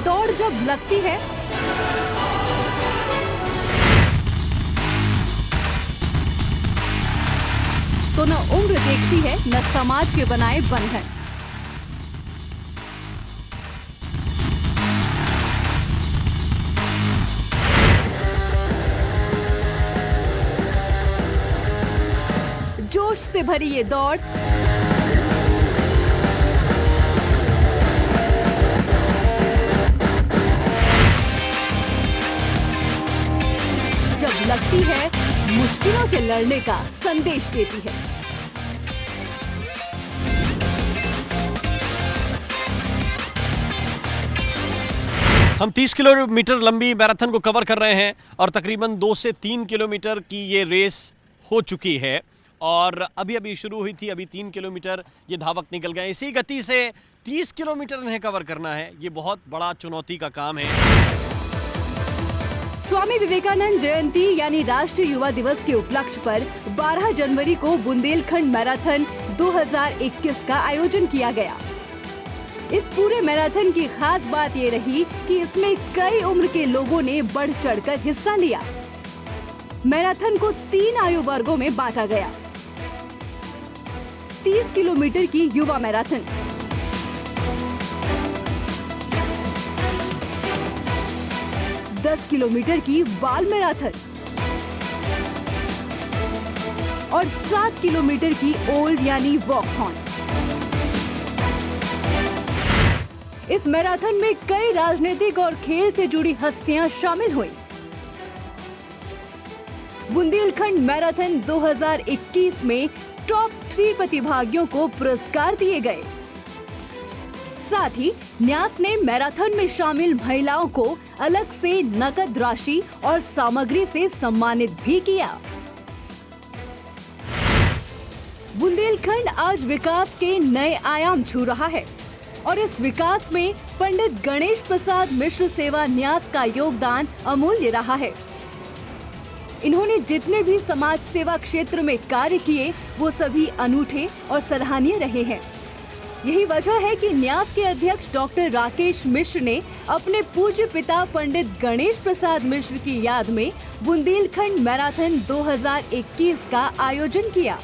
दौड़ जब लगती है तो न उम्र देखती है न समाज के बनाए बंधन। जोश से भरी ये दौड़ जब लगती है मुश्किलों से लड़ने का संदेश देती है। हम 30 किलोमीटर लंबी मैराथन को कवर कर रहे हैं और तकरीबन 2 से 3 किलोमीटर की ये रेस हो चुकी है और अभी शुरू हुई थी। अभी 3 किलोमीटर ये धावक निकल गए। इसी गति से 30 किलोमीटर इन्हें कवर करना है। ये बहुत बड़ा चुनौती का काम है। स्वामी विवेकानंद जयंती यानी राष्ट्रीय युवा दिवस के उपलक्ष्य पर 12 जनवरी को बुंदेलखंड मैराथन 2021 का आयोजन किया गया। इस पूरे मैराथन की खास बात ये रही कि इसमें कई उम्र के लोगों ने बढ़ चढ़कर हिस्सा लिया। मैराथन को 3 आयु वर्गों में बांटा गया। 30 किलोमीटर की युवा मैराथन, 10 किलोमीटर की बाल मैराथन और 7 किलोमीटर की ओल्ड यानी वॉकथॉन। इस मैराथन में कई राजनीतिक और खेल से जुड़ी हस्तियां शामिल हुई। बुंदेलखंड मैराथन 2021 में टॉप 3 प्रतिभागियों को पुरस्कार दिए गए। साथ ही न्यास ने मैराथन में शामिल महिलाओं को अलग से नकद राशि और सामग्री से सम्मानित भी किया। बुंदेलखंड आज विकास के नए आयाम छू रहा है और इस विकास में पंडित गणेश प्रसाद मिश्र सेवा न्यास का योगदान अमूल्य रहा है। इन्होंने जितने भी समाज सेवा क्षेत्र में कार्य किए वो सभी अनूठे और सराहनीय रहे हैं। यही वजह है कि न्यास के अध्यक्ष डॉक्टर राकेश मिश्र ने अपने पूज्य पिता पंडित गणेश प्रसाद मिश्र की याद में बुंदेलखंड मैराथन 2021 का आयोजन किया।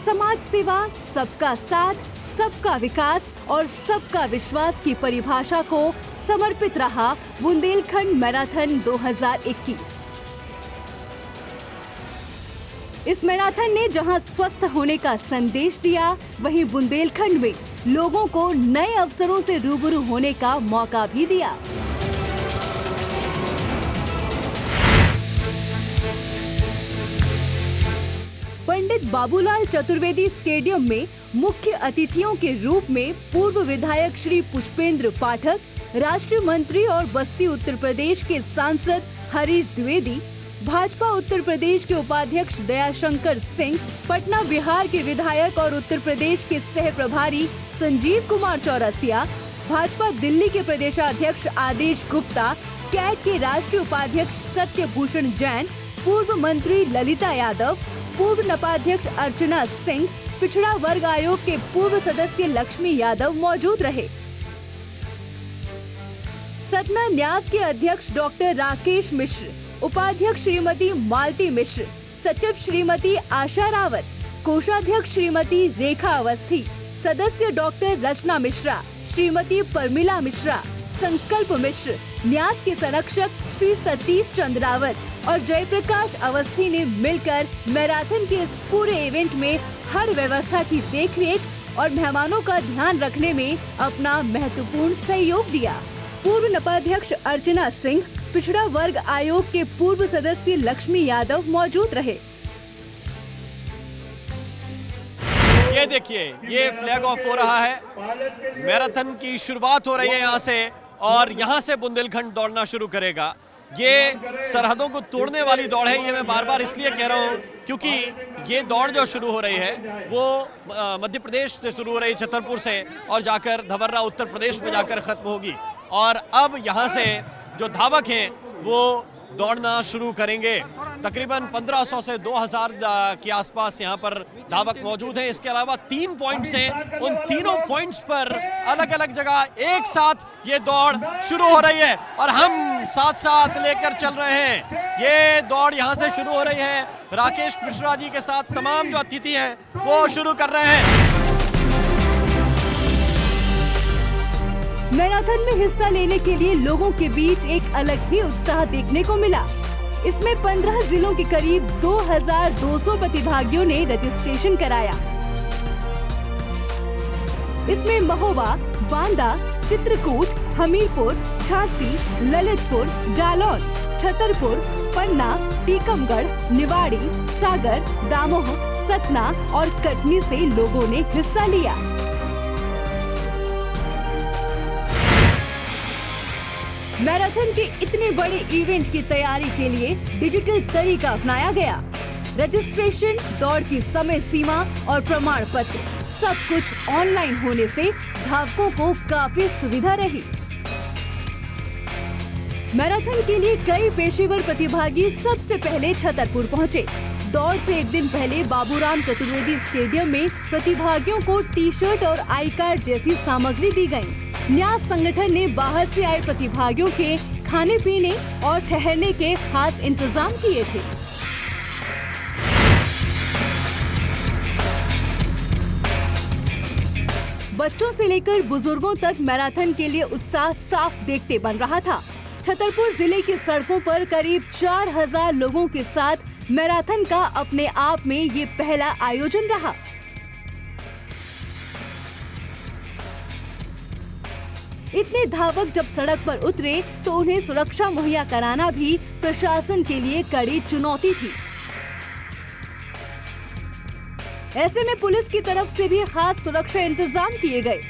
समाज सेवा, सबका साथ, सबका विकास और सबका विश्वास की परिभाषा को समर्पित रहा बुंदेलखंड मैराथन 2021। इस मैराथन ने जहां स्वस्थ होने का संदेश दिया, वहीं बुंदेलखंड में लोगों को नए अवसरों से रूबरू होने का मौका भी दिया। पंडित बाबूलाल चतुर्वेदी स्टेडियम में मुख्य अतिथियों के रूप में पूर्व विधायक श्री पुष्पेंद्र पाठक, राष्ट्रीय मंत्री और बस्ती उत्तर प्रदेश के सांसद हरीश द्विवेदी, भाजपा उत्तर प्रदेश के उपाध्यक्ष दयाशंकर सिंह, पटना बिहार के विधायक और उत्तर प्रदेश के सह प्रभारी संजीव कुमार चौरसिया, भाजपा दिल्ली के प्रदेशाध्यक्ष आदेश गुप्ता, कैट के राष्ट्रीय उपाध्यक्ष सत्यभूषण जैन, पूर्व मंत्री ललिता यादव, पूर्व नपाध्यक्ष अर्चना सिंह, पिछड़ा वर्ग आयोग के पूर्व सदस्य लक्ष्मी यादव मौजूद रहे। सतना न्यास के अध्यक्ष डॉक्टर राकेश मिश्र, उपाध्यक्ष श्रीमती मालती मिश्र, सचिव श्रीमती आशा रावत, कोषाध्यक्ष श्रीमती रेखा अवस्थी, सदस्य डॉक्टर रचना मिश्रा, श्रीमती परमिला मिश्रा, संकल्प मिश्र, न्यास के संरक्षक श्री सतीश चंद्रावत और जयप्रकाश अवस्थी ने मिलकर मैराथन के इस पूरे इवेंट में हर व्यवस्था की देखरेख और मेहमानों का ध्यान रखने में अपना महत्वपूर्ण सहयोग दिया। पूर्व नपाध्यक्ष अर्चना सिंह, पिछड़ा वर्ग आयोग के पूर्व सदस्य लक्ष्मी यादव मौजूद रहे। ये देखिए, ये फ्लैग ऑफ हो रहा है। मैराथन की शुरुआत हो रही है यहाँ से और यहाँ से बुंदेलखंड दौड़ना शुरू करेगा। ये सरहदों को तोड़ने वाली दौड़ है। ये मैं बार बार इसलिए कह रहा हूँ क्योंकि ये दौड़ जो शुरू हो रही है वो मध्य प्रदेश से शुरू हो रही है, छतरपुर से, और जाकर धवर्रा उत्तर प्रदेश में जाकर खत्म होगी। और अब यहाँ से जो धावक हैं वो दौड़ना शुरू करेंगे। तकरीबन 1500 से 2000 के आसपास यहाँ पर धावक मौजूद हैं। इसके अलावा 3 पॉइंट्स हैं, उन तीनों पॉइंट्स पर अलग अलग जगह एक साथ ये दौड़ शुरू हो रही है और हम साथ साथ लेकर चल रहे हैं। ये दौड़ यहाँ से शुरू हो रही है। राकेश मिश्रा जी के साथ तमाम जो अतिथि हैं वो शुरू कर रहे हैं। मैराथन में हिस्सा लेने के लिए लोगों के बीच एक अलग ही उत्साह देखने को मिला। इसमें 15 जिलों के करीब 2200 प्रतिभागियों ने रजिस्ट्रेशन कराया। इसमें महोबा, बांदा, चित्रकूट, हमीरपुर, झांसी, ललितपुर, जालौन, छतरपुर, पन्ना, टीकमगढ़, निवाड़ी, सागर, दामोह, सतना और कटनी से लोगों ने हिस्सा लिया। मैराथन के इतने बड़े इवेंट की तैयारी के लिए डिजिटल तरीका अपनाया गया। रजिस्ट्रेशन, दौड़ की समय सीमा और प्रमाण पत्र सब कुछ ऑनलाइन होने से धावकों को काफी सुविधा रही। मैराथन के लिए कई पेशेवर प्रतिभागी सबसे पहले छतरपुर पहुंचे। दौड़ से एक दिन पहले बाबूराम चतुर्वेदी स्टेडियम में प्रतिभागियों को टी शर्ट और आई कार्ड जैसी सामग्री दी गयी। न्यास संगठन ने बाहर से आए प्रतिभागियों के खाने पीने और ठहरने के खास इंतजाम किए थे। बच्चों से लेकर बुजुर्गों तक मैराथन के लिए उत्साह साफ देखते बन रहा था। छतरपुर जिले की सड़कों पर करीब 4000 लोगों के साथ मैराथन का अपने आप में ये पहला आयोजन रहा। इतने धावक जब सड़क पर उतरे तो उन्हें सुरक्षा मुहैया कराना भी प्रशासन के लिए कड़ी चुनौती थी। ऐसे में पुलिस की तरफ से भी खास सुरक्षा इंतजाम किए गए।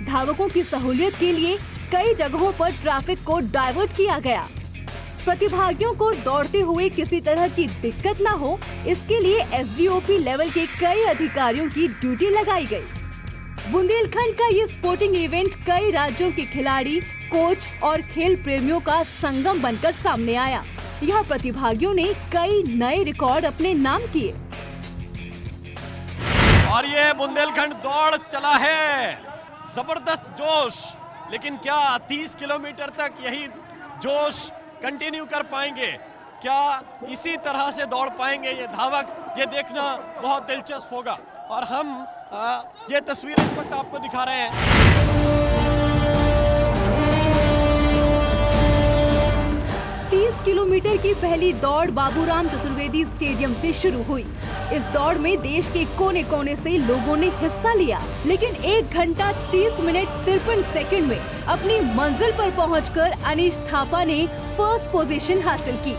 धावकों की सहूलियत के लिए कई जगहों पर ट्रैफिक को डाइवर्ट किया गया। प्रतिभागियों को दौड़ते हुए किसी तरह की दिक्कत न हो, इसके लिए एसडीओपी लेवल के कई अधिकारियों की ड्यूटी लगाई गई। बुंदेलखंड का ये स्पोर्टिंग इवेंट कई राज्यों के खिलाड़ी, कोच और खेल प्रेमियों का संगम बनकर सामने आया। यहाँ प्रतिभागियों ने कई नए रिकॉर्ड अपने नाम किए। और ये बुंदेलखंड दौड़ चला है, जबरदस्त जोश। लेकिन क्या 30 किलोमीटर तक यही जोश कंटिन्यू कर पाएंगे? क्या इसी तरह से दौड़ पाएंगे ये धावक? ये देखना बहुत दिलचस्प होगा। और हम ये तस्वीर इस वक्त आपको दिखा रहे हैं। 30 किलोमीटर की पहली दौड़ बाबूराम चतुर्वेदी स्टेडियम से शुरू हुई। इस दौड़ में देश के कोने कोने से लोगों ने हिस्सा लिया, लेकिन 1 घंटा 30 मिनट 53 सेकंड में अपनी मंजिल पर पहुंचकर अनीश थापा ने फर्स्ट पोजीशन हासिल की।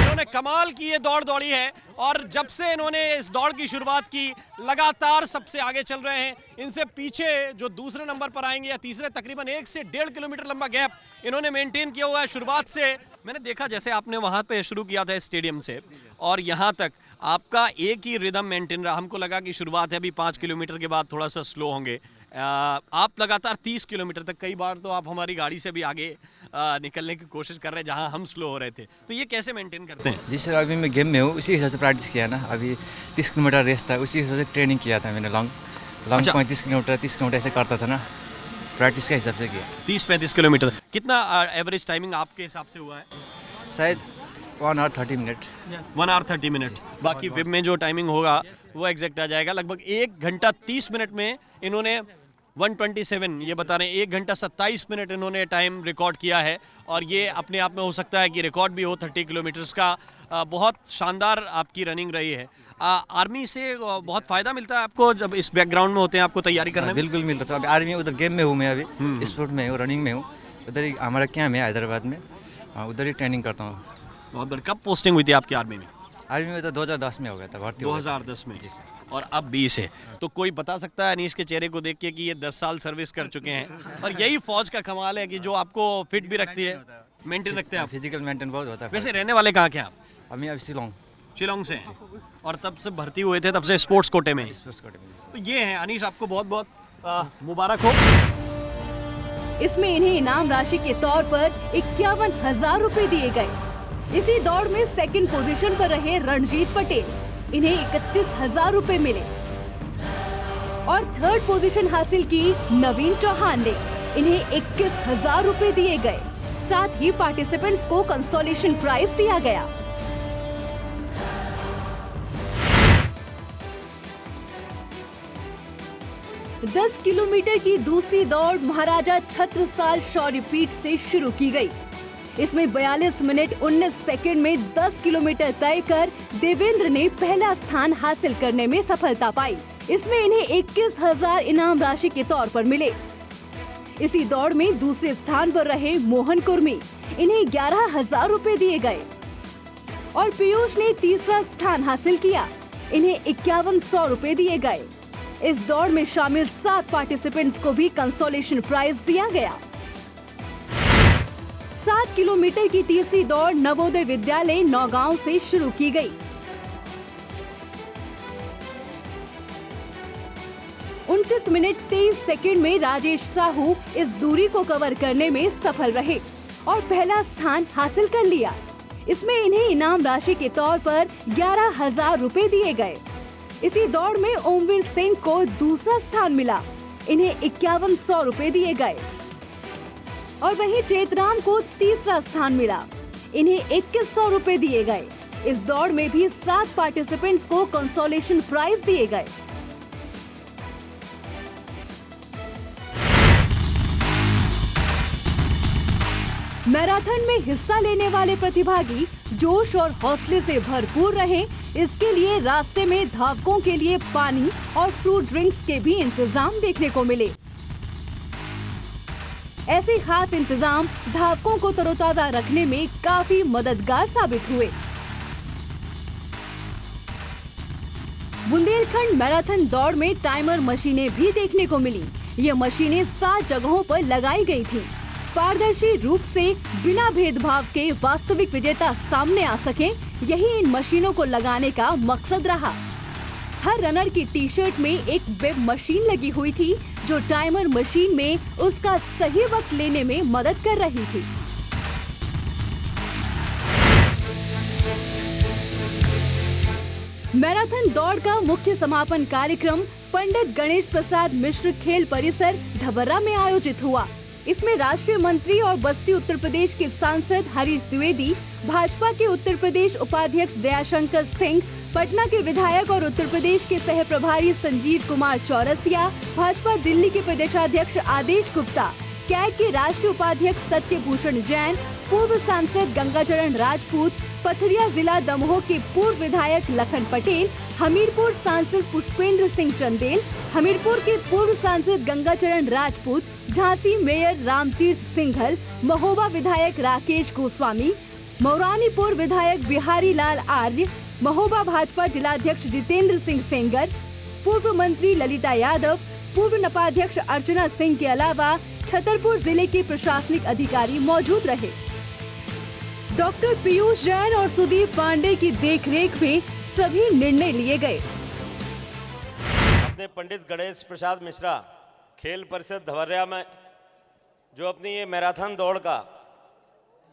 इन्होंने कमाल की ये दौड़ दौड़ी है और जब से इन्होंने इस दौड़ की शुरुआत की लगातार सबसे आगे चल रहे हैं। इनसे पीछे जो दूसरे नंबर पर आएंगे या तीसरे, तकरीबन 1 से 1.5 किलोमीटर लंबा गैप इन्होंने मेंटेन किया हुआ है। शुरुआत से मैंने देखा जैसे आपने वहां पे शुरू किया था स्टेडियम से और यहाँ तक आपका एक ही रिदम मेंटेन रहा। हमको लगा कि शुरुआत है, अभी 5 किलोमीटर के बाद थोड़ा सा स्लो होंगे। आप लगातार 30 किलोमीटर तक, कई बार तो आप हमारी गाड़ी से भी आगे निकलने की कोशिश कर रहे हैं जहां हम स्लो हो रहे थे। तो ये कैसे मेंटेन करते हैं? जी सर, अभी मैं गेम में हूँ, उसी हिसाब से प्रैक्टिस किया ना। अभी 30 किलोमीटर रेस था, उसी हिसाब से ट्रेनिंग किया था मैंने। लॉन्ग 35 किलोमीटर 30 किलोमीटर ऐसे करता था ना, प्रैक्टिस के हिसाब से किया। 30-35 किलोमीटर कितना एवरेज टाइमिंग आपके हिसाब से हुआ है? शायद 1 आवर 30 मिनट। 1 hour 30 minute. बाकी वेब में जो टाइमिंग होगा वो एग्जैक्ट आ जाएगा। लगभग 1 घंटा 30 मिनट में इन्होंने 127 ये बता रहे हैं, 1 घंटा 27 मिनट इन्होंने टाइम रिकॉर्ड किया है। और ये अपने आप में हो सकता है कि रिकॉर्ड भी हो 30 किलोमीटर्स का। बहुत शानदार आपकी रनिंग रही है। आर्मी से बहुत फ़ायदा मिलता है आपको जब इस बैकग्राउंड में होते हैं आपको तैयारी करने में? बिल्कुल मिलता था। अभी आर्मी उधर गेम में हूँ मैं, अभी स्पोर्ट में हूँ, रनिंग में हूँ। उधर ही हमारा कैंप है हैदराबाद में, उधर ही ट्रेनिंग करता हूँ। बहुत बढ़िया। कब पोस्टिंग हुई थी आपकी आर्मी में? आर्मी में तो 2010 में हो गया था भर्ती। 2010 में जी सर। और अब 20 है। तो कोई बता सकता है अनीश के चेहरे को देख के कि ये 10 साल सर्विस कर चुके हैं? और यही फौज का कमाल है कि जो आपको फिट भी रखती है, मेंटेन रखते हैं आप। फिजिकल मेंटेन बहुत होता है। वैसे रहने वाले कहाँ के आप? अभी अभी शिलोंग से हैं। और तब से भर्ती हुए थे, तब से स्पोर्ट्स कोटे में। स्पोर्ट्स कोटे में। तो ये है अनीश, आपको बहुत बहुत मुबारक हो। इसमें इन्हें इनाम राशि के तौर पर 51,000 रुपए दिए गए। इसी दौड़ में सेकंड पोजीशन पर रहे रणजीत पटेल, इन्हें 31,000 रुपए मिले और थर्ड पोजीशन हासिल की नवीन चौहान ने, इन्हें 21,000 रुपए दिए गए। साथ ही पार्टिसिपेंट्स को कंसोलेशन प्राइज दिया गया। दस किलोमीटर की दूसरी दौड़ महाराजा छत्रसाल शौर्य पीठ से शुरू की गई। इसमें 42 मिनट 19 सेकंड में 10 किलोमीटर तय कर देवेंद्र ने पहला स्थान हासिल करने में सफलता पाई। इसमें इन्हें 21,000 इनाम राशि के तौर पर मिले। इसी दौड़ में दूसरे स्थान पर रहे मोहन कुर्मी, इन्हें 11,000 रुपए दिए गए और पीयूष ने तीसरा स्थान हासिल किया, इन्हें 5100 रुपए दिए गए। इस दौड़ में शामिल 7 पार्टिसिपेंट्स को भी कंसोलेशन प्राइज दिया गया। 7 किलोमीटर की तीसरी दौड़ नवोदय विद्यालय नौगांव से शुरू की गई। 29 मिनट 23 सेकंड में राजेश साहू इस दूरी को कवर करने में सफल रहे और पहला स्थान हासिल कर लिया। इसमें इन्हें इनाम राशि के तौर पर 11,000 रुपए दिए गए। इसी दौड़ में ओमवीर सिंह को दूसरा स्थान मिला, इन्हें 5100 रुपए दिए गए और वहीं चेतराम को तीसरा स्थान मिला, इन्हें 2100 रुपए दिए गए। इस दौड़ में भी 7 पार्टिसिपेंट्स को कंसोलेशन प्राइज दिए गए। मैराथन में हिस्सा लेने वाले प्रतिभागी जोश और हौसले से भरपूर रहे, इसके लिए रास्ते में धावकों के लिए पानी और फ्रूट ड्रिंक्स के भी इंतजाम देखने को मिले। ऐसे खास इंतजाम धावकों को तरोताजा रखने में काफी मददगार साबित हुए। बुंदेलखंड मैराथन दौड़ में टाइमर मशीनें भी देखने को मिली। ये मशीनें 7 जगहों पर लगाई गई थीं। पारदर्शी रूप से बिना भेदभाव के वास्तविक विजेता सामने आ सके, यही इन मशीनों को लगाने का मकसद रहा। हर रनर की टी शर्ट में एक वेब मशीन लगी हुई थी जो टाइमर मशीन में उसका सही वक्त लेने में मदद कर रही थी। मैराथन दौड़ का मुख्य समापन कार्यक्रम पंडित गणेश प्रसाद मिश्र खेल परिसर धबर्रा में आयोजित हुआ। इसमें राष्ट्रीय मंत्री और बस्ती उत्तर प्रदेश के सांसद हरीश द्विवेदी, भाजपा के उत्तर प्रदेश उपाध्यक्ष दयाशंकर सिंह, पटना के विधायक और उत्तर प्रदेश के सह प्रभारी संजीव कुमार चौरसिया, भाजपा दिल्ली के प्रदेशाध्यक्ष आदेश गुप्ता, कैग के राष्ट्रीय उपाध्यक्ष सत्यभूषण जैन, पूर्व सांसद गंगाचरण राजपूत, पथरिया जिला दमोह के पूर्व विधायक लखन पटेल, हमीरपुर सांसद पुष्पेंद्र सिंह चंदेल, हमीरपुर के पूर्व सांसद गंगाचरण राजपूत, झांसी मेयर रामतीर्थ सिंघल, महोबा विधायक राकेश गोस्वामी, मौरानीपुर विधायक बिहारी लाल आर्य, महोबा भाजपा जिलाध्यक्ष जितेंद्र सिंह सेंगर, पूर्व मंत्री ललिता यादव, पूर्व नपाध्यक्ष अर्चना सिंह के अलावा छतरपुर जिले के प्रशासनिक अधिकारी मौजूद रहे। डॉक्टर पीयूष जैन और सुदीप पांडे की देखरेख में सभी निर्णय लिए गए। अपने पंडित गणेश प्रसाद मिश्रा खेल परिषद धबर्रा में जो अपनी ये मैराथन दौड़ का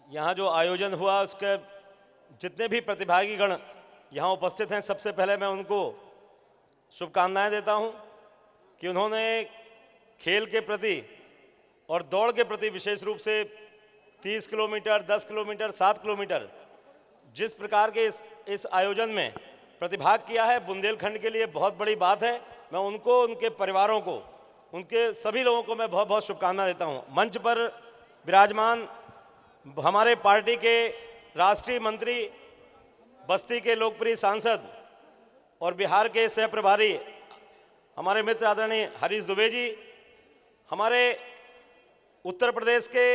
यहाँ जो आयोजन हुआ, उसके जितने भी प्रतिभागी गण यहाँ उपस्थित हैं, सबसे पहले मैं उनको शुभकामनाएं देता हूँ कि उन्होंने खेल के प्रति और दौड़ के प्रति विशेष रूप से 30 किलोमीटर, 10 किलोमीटर, 7 किलोमीटर जिस प्रकार के इस आयोजन में प्रतिभाग किया है, बुंदेलखंड के लिए बहुत बड़ी बात है। मैं उनको, उनके परिवारों को, उनके सभी लोगों को मैं बहुत बहुत शुभकामनाएं देता हूं। मंच पर विराजमान हमारे पार्टी के राष्ट्रीय मंत्री, बस्ती के लोकप्रिय सांसद और बिहार के सह प्रभारी हमारे मित्र आदरणीय हरीश दुबे जी, हमारे उत्तर प्रदेश के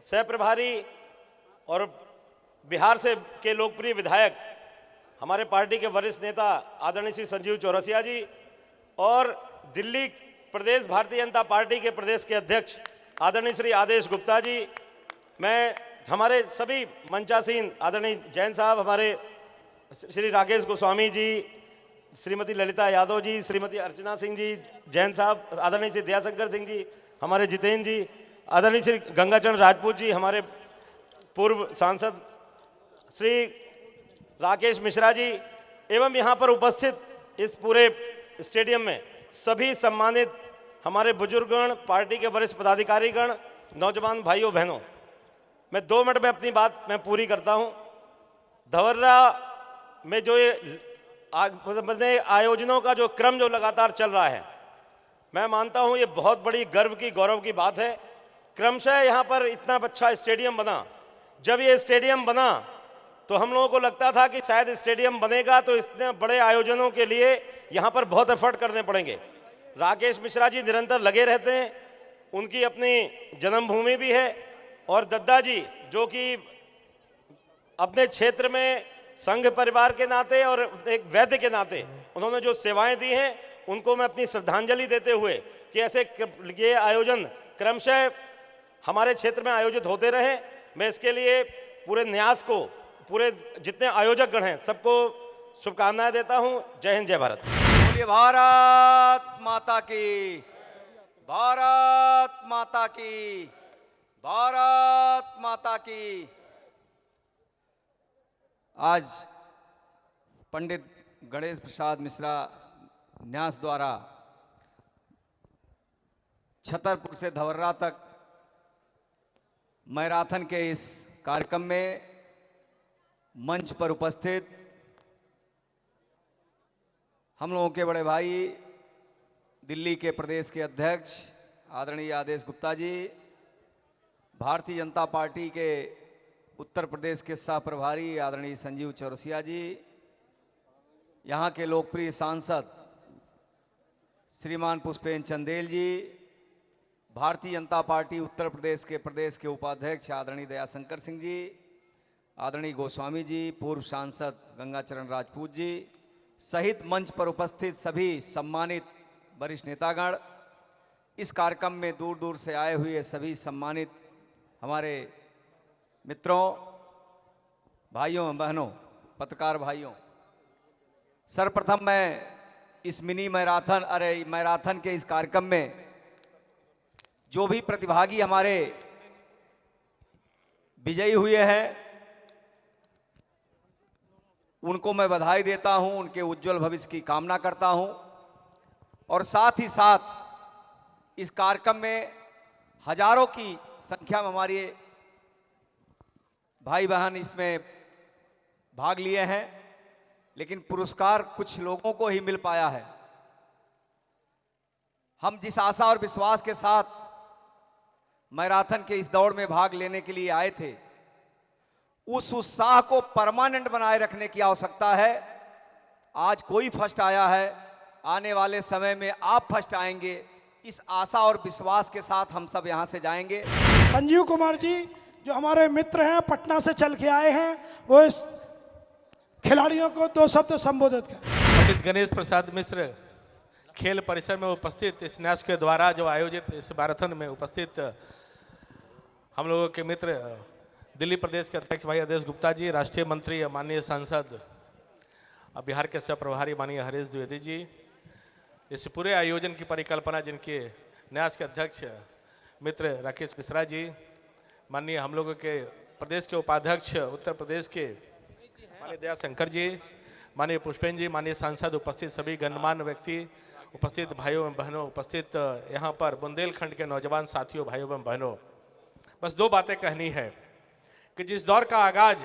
सह प्रभारी और बिहार से के लोकप्रिय विधायक हमारे पार्टी के वरिष्ठ नेता आदरणीय श्री संजीव चौरसिया जी और दिल्ली प्रदेश भारतीय जनता पार्टी के प्रदेश के अध्यक्ष आदरणीय श्री आदेश गुप्ता जी, मैं हमारे सभी मंचासीन आदरणीय जैन साहब, हमारे श्री राकेश गोस्वामी जी, श्रीमती ललिता यादव जी, श्रीमती अर्चना सिंह जी, जैन साहब, आदरणीय श्री दयाशंकर सिंह जी, हमारे जितेंद्र जी, आदरणीय श्री गंगाचरण राजपूत जी, हमारे पूर्व सांसद श्री राकेश मिश्रा जी, एवं यहाँ पर उपस्थित इस पूरे स्टेडियम में सभी सम्मानित हमारे बुजुर्गगण, पार्टी के वरिष्ठ पदाधिकारीगण, नौजवान भाइयों बहनों, मैं 2 मिनट में अपनी बात मैं पूरी करता हूँ। धवर्रा में जो ये आयोजनों का जो क्रम जो लगातार चल रहा है, मैं मानता हूँ ये बहुत बड़ी गर्व की, गौरव की बात है। क्रमशः यहाँ पर इतना अच्छा स्टेडियम बना। जब ये स्टेडियम बना तो हम लोगों को लगता था कि शायद स्टेडियम बनेगा तो इतने बड़े आयोजनों के लिए यहाँ पर बहुत एफर्ट करने पड़ेंगे। राकेश मिश्रा जी निरंतर लगे रहते हैं, उनकी अपनी जन्मभूमि भी है, और दद्दा जी जो कि अपने क्षेत्र में संघ परिवार के नाते और एक वैद्य के नाते उन्होंने जो सेवाएं दी हैं, उनको मैं अपनी श्रद्धांजलि देते हुए कि ऐसे ये आयोजन क्रमशः हमारे क्षेत्र में आयोजित होते रहे, मैं इसके लिए पूरे न्यास को, पूरे जितने आयोजक गण हैं, सबको शुभकामनाएं देता हूं। जय हिंद, जय भारत। बोलिए भारत माता की, भारत माता की, भारत माता की। आज पंडित गणेश प्रसाद मिश्रा न्यास द्वारा छतरपुर से धवर्रा तक मैराथन के इस कार्यक्रम में मंच पर उपस्थित हम लोगों के बड़े भाई दिल्ली के प्रदेश के अध्यक्ष आदरणीय आदेश गुप्ता जी, भारतीय जनता पार्टी के उत्तर प्रदेश के सह प्रभारी आदरणीय संजीव चौरसिया जी, यहाँ के लोकप्रिय सांसद श्रीमान पुष्पेंद्र चंदेल जी, भारतीय जनता पार्टी उत्तर प्रदेश के उपाध्यक्ष आदरणीय दयाशंकर सिंह जी, आदरणीय गोस्वामी जी, पूर्व सांसद गंगाचरण राजपूत जी सहित मंच पर उपस्थित सभी सम्मानित वरिष्ठ नेतागण, इस कार्यक्रम में दूर दूर से आए हुए सभी सम्मानित हमारे मित्रों, भाइयों बहनों, पत्रकार भाइयों, सर्वप्रथम मैं इस मिनी मैराथन के इस कार्यक्रम में जो भी प्रतिभागी हमारे विजयी हुए हैं उनको मैं बधाई देता हूं, उनके उज्जवल भविष्य की कामना करता हूं, और साथ ही साथ इस कार्यक्रम में हजारों की संख्या में हमारे भाई बहन इसमें भाग लिए हैं, लेकिन पुरस्कार कुछ लोगों को ही मिल पाया है। हम जिस आशा और विश्वास के साथ मैराथन के इस दौड़ में भाग लेने के लिए आए थे, उस उत्साह को परमानेंट बनाए रखने की आवश्यकता है। आज कोई फर्स्ट आया है, आने वाले समय में आप फर्स्ट आएंगे, इस आशा और विश्वास के साथ हम सब यहां से जाएंगे। संजीव कुमार जी जो हमारे मित्र हैं, पटना से चल के आए हैं, वो इस खिलाड़ियों को 2 शब्द संबोधित करें। पंडित गणेश प्रसाद मिश्र खेल परिसर में उपस्थित इस न्यास के द्वारा जो आयोजित इस मैराथन में उपस्थित हम लोगों के मित्र दिल्ली प्रदेश के अध्यक्ष भाई आदेश गुप्ता जी, राष्ट्रीय मंत्री माननीय सांसद बिहार के सह प्रभारी माननीय हरीश द्विवेदी जी, इस पूरे आयोजन की परिकल्पना जिनके न्यास के अध्यक्ष मित्र राकेश मिश्रा जी, माननीय हम लोगों के प्रदेश के उपाध्यक्ष उत्तर प्रदेश के माननीय दयाशंकर जी, माननीय पुष्पेंद्र जी, माननीय सांसद, उपस्थित सभी गणमान्य व्यक्ति, उपस्थित भाइयों एवं बहनों, उपस्थित यहाँ पर बुंदेलखंड के नौजवान साथियों, भाइयों एवं बहनों, बस 2 बातें कहनी है कि जिस दौर का आगाज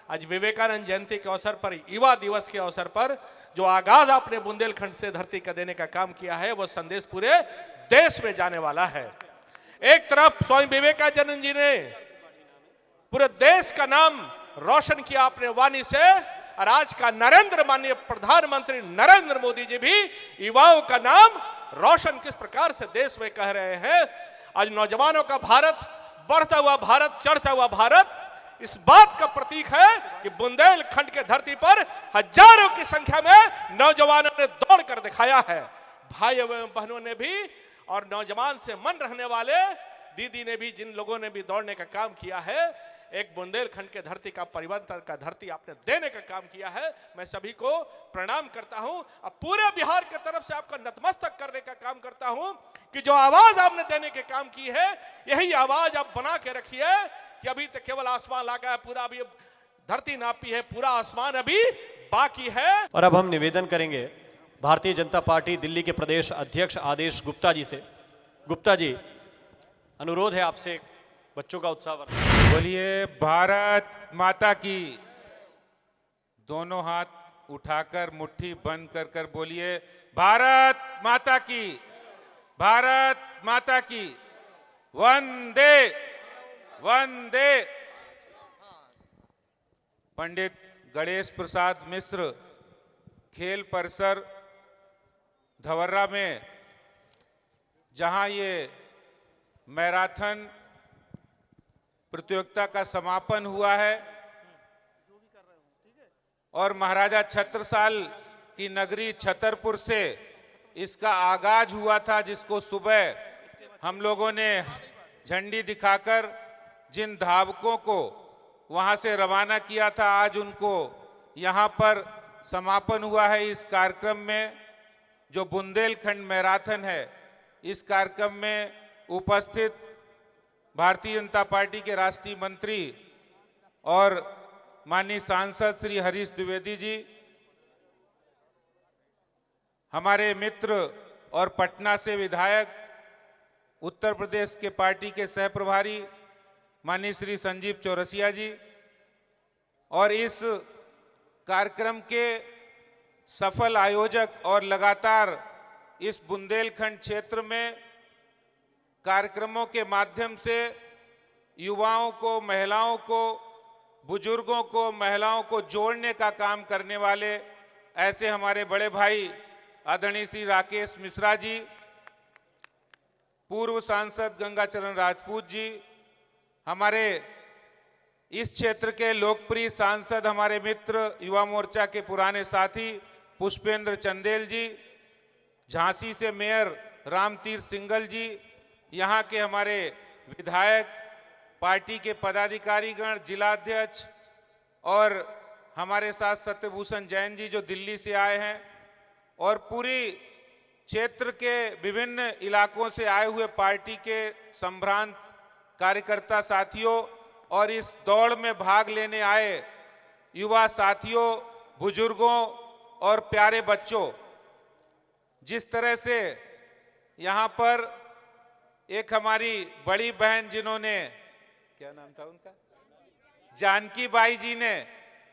आज विवेकानंद जयंती के अवसर पर, युवा दिवस के अवसर पर जो आगाज आपने बुंदेलखंड से धरती का देने का काम किया है, वो संदेश पूरे देश में जाने वाला है। एक तरफ स्वामी विवेकानंद जी ने पूरे देश का नाम रोशन किया अपने वाणी से, और आज का माननीय प्रधानमंत्री नरेंद्र मोदी जी भी युवाओं का नाम रोशन किस प्रकार से देश में कह रहे हैं। आज नौजवानों का भारत, बढ़ता हुआ भारत, चढ़ता हुआ भारत, इस बात का प्रतीक है कि बुंदेलखंड के धरती पर हजारों की संख्या में नौजवानों ने दौड़ कर दिखाया है। भाई एवं बहनों ने भी, और नौजवान से मन रहने वाले दीदी ने भी, जिन लोगों ने भी दौड़ने का काम किया है, एक बुंदेलखंड के धरती का परिवर्तन का धरती आपने देने का काम किया है। मैं सभी को प्रणाम करता हूं, अब पूरे बिहार की तरफ से आपका नतमस्तक करने का काम करता हूं कि जो आवाज आपने देने के काम की है, यही आवाज आप बना के रखिए कि अभी तक केवल आसमान लागा है, पूरा अभी धरती नापी है, पूरा आसमान अभी बाकी है। और अब हम निवेदन करेंगे भारतीय जनता पार्टी दिल्ली के प्रदेश अध्यक्ष आदेश गुप्ता जी से। गुप्ता जी, अनुरोध है आपसे बच्चों का उत्साह बढ़ाएं। बोलिए भारत माता की। दोनों हाथ उठाकर मुट्ठी बंद कर कर बोलिए भारत माता की, भारत माता की। वंदे वंदे। पंडित गणेश प्रसाद मिश्र खेल परिसर धवर्रा में जहां ये मैराथन प्रतियोगिता का समापन हुआ है और महाराजा छत्रसाल की नगरी छतरपुर से इसका आगाज हुआ था, जिसको सुबह हम लोगों ने झंडी दिखाकर जिन धावकों को वहां से रवाना किया था, आज उनको यहां पर समापन हुआ है। इस कार्यक्रम में जो बुंदेलखंड मैराथन है, इस कार्यक्रम में उपस्थित भारतीय जनता पार्टी के राष्ट्रीय मंत्री और माननीय सांसद श्री हरीश द्विवेदी जी, हमारे मित्र और पटना से विधायक, उत्तर प्रदेश के पार्टी के सह प्रभारी माननीय श्री संजीव चौरसिया जी, और इस कार्यक्रम के सफल आयोजक और लगातार इस बुंदेलखंड क्षेत्र में कार्यक्रमों के माध्यम से युवाओं को, महिलाओं को, बुजुर्गों को, महिलाओं को जोड़ने का काम करने वाले ऐसे हमारे बड़े भाई आदरणीय श्री राकेश मिश्रा जी, पूर्व सांसद गंगाचरण राजपूत जी, हमारे इस क्षेत्र के लोकप्रिय सांसद, हमारे मित्र युवा मोर्चा के पुराने साथी पुष्पेंद्र चंदेल जी, झांसी से मेयर रामतीर्थ सिंगल जी, यहाँ के हमारे विधायक, पार्टी के पदाधिकारीगण, जिलाध्यक्ष और हमारे साथ सत्यभूषण जैन जी जो दिल्ली से आए हैं, और पूरी क्षेत्र के विभिन्न इलाकों से आए हुए पार्टी के संभ्रांत कार्यकर्ता साथियों और इस दौड़ में भाग लेने आए युवा साथियों, बुजुर्गों और प्यारे बच्चों। जिस तरह से यहाँ पर एक हमारी बड़ी बहन, जिन्होंने, क्या नाम था उनका, जानकी बाई जी ने,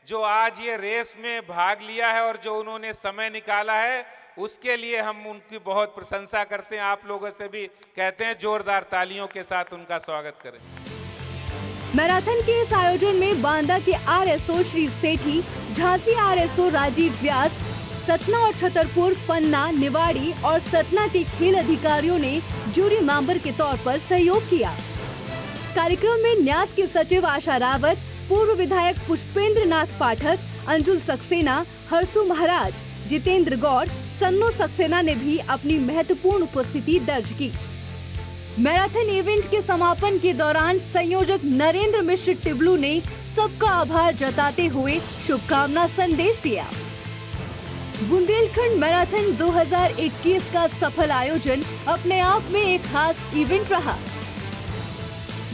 जो आज ये रेस में भाग लिया है और जो उन्होंने समय निकाला है, उसके लिए हम उनकी बहुत प्रशंसा करते हैं। आप लोगों से भी कहते हैं जोरदार तालियों के साथ उनका स्वागत करें। मैराथन के इस आयोजन में बांदा के आरएसओ श्री सेठी, झांसी आरएसओ राजीव व्यास, सतना और छतरपुर, पन्ना, निवाड़ी और सतना के खेल अधिकारियों ने जूरी मेंबर के तौर पर सहयोग किया। कार्यक्रम में न्यास की सचिव आशा रावत, पूर्व विधायक पुष्पेंद्र नाथ पाठक, अंजुल सक्सेना, हरसू महाराज, जितेंद्र गौड़, सन्नो सक्सेना ने भी अपनी महत्वपूर्ण उपस्थिति दर्ज की। मैराथन इवेंट के समापन के दौरान संयोजक नरेंद्र मिश्र टिब्लू ने सबका आभार जताते हुए शुभकामना संदेश दिया। बुंदेलखंड मैराथन 2021 का सफल आयोजन अपने आप में एक खास इवेंट रहा।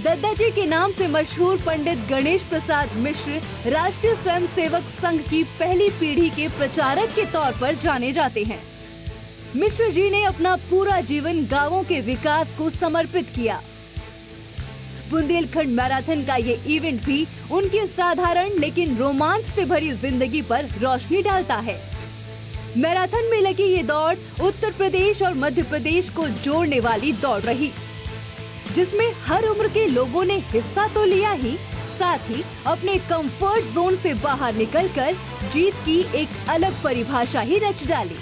दद्दा जी के नाम से मशहूर पंडित गणेश प्रसाद मिश्र राष्ट्रीय स्वयंसेवक संघ की पहली पीढ़ी के प्रचारक के तौर पर जाने जाते हैं। मिश्र जी ने अपना पूरा जीवन गांवों के विकास को समर्पित किया। बुंदेलखंड मैराथन का ये इवेंट भी उनकी साधारण लेकिन रोमांच से भरी जिंदगी पर रोशनी डालता है। मैराथन में लगी ये दौड़ उत्तर प्रदेश और मध्य प्रदेश को जोड़ने वाली दौड़ रही, जिसमें हर उम्र के लोगों ने हिस्सा तो लिया ही, साथ ही अपने कंफर्ट जोन से बाहर निकलकर जीत की एक अलग परिभाषा ही रच डाली।